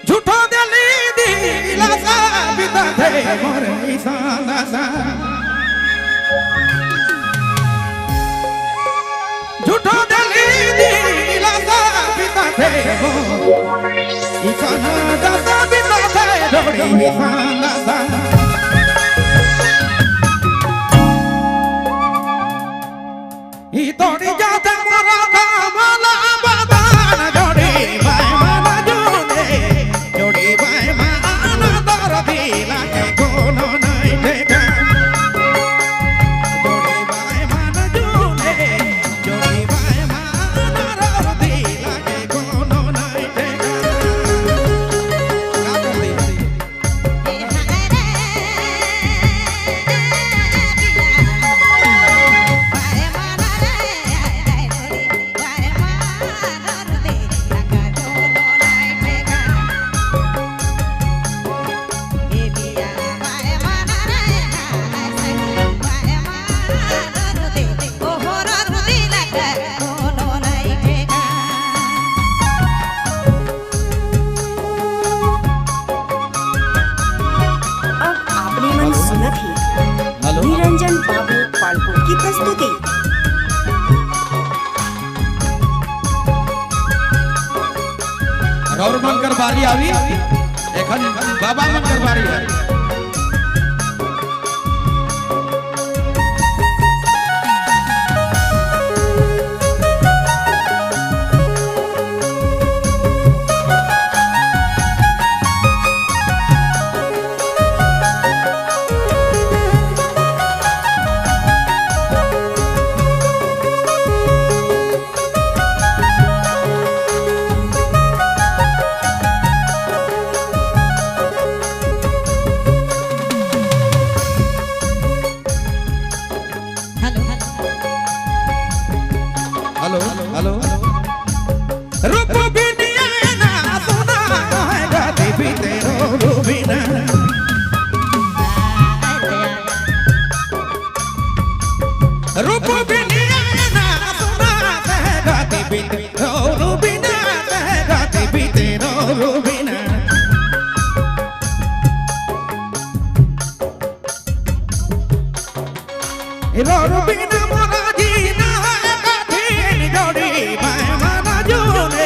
झूठो दिली दिलासा पिता थे मोर निशानासा झूठो दिली दिलासा पिता थे मोर निशानासा पिता थे डोरी निशानासा ही तोड़ी जाते मोरा कामला बाबा न जोड़ी भाई माना जोड़े जोड़ी भाई माना दर्दी लागे कोनो नहीं देखा जोड़ी भाई माना जोड़े जोड़ी भाई माना दर्दी लागे कोनो नहीं देखा निरंजन बाबू पालपुर की प्रस्तुति। और मनकर बारी आवी एखन बाबा मनकर बारी है हेलो हेलो रूप बिटिया ना सुना गाती भी तेरो रूबिना रूप बिटिया ना सुना गाती भी तेरो रूबिना गाती भी तेरो रूबिना रूबिना मोरा जीना जोड़ी भाई माना जोड़े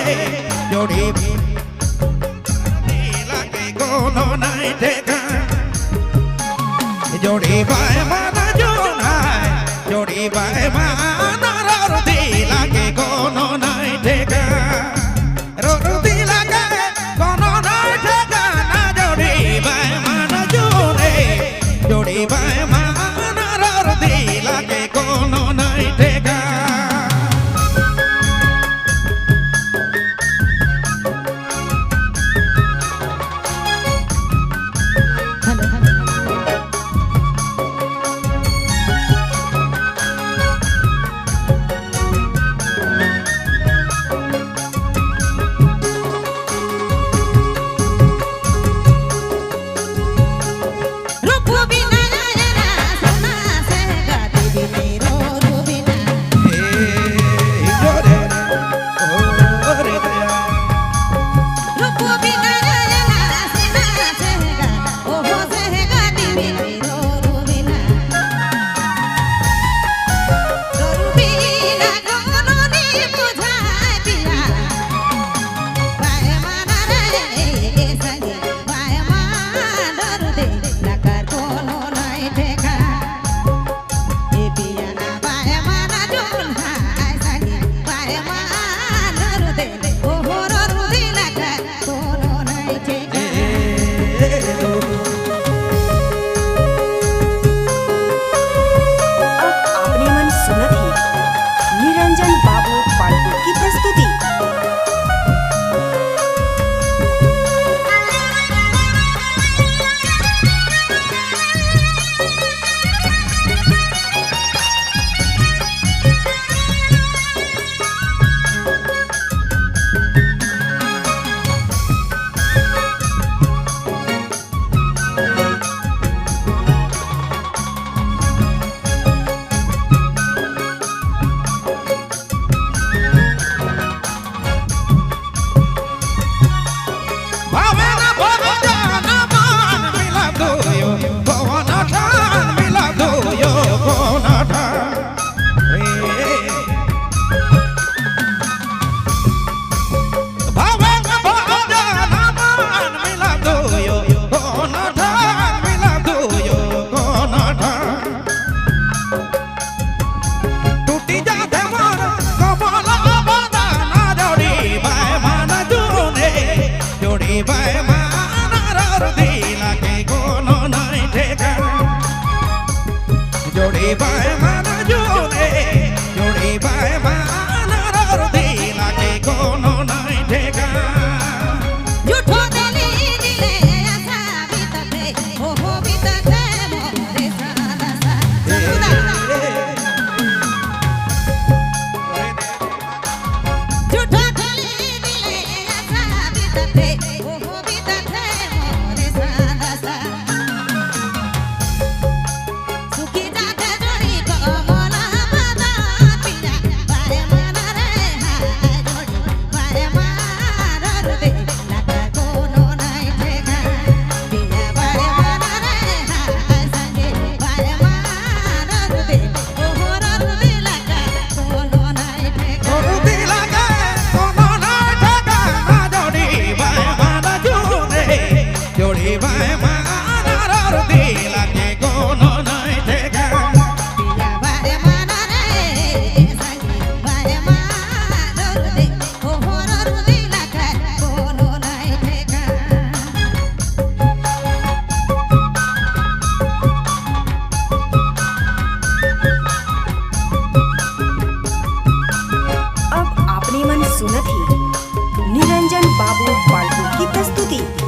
सुनत ही निरंजन बाबू पालपुर की प्रस्तुति।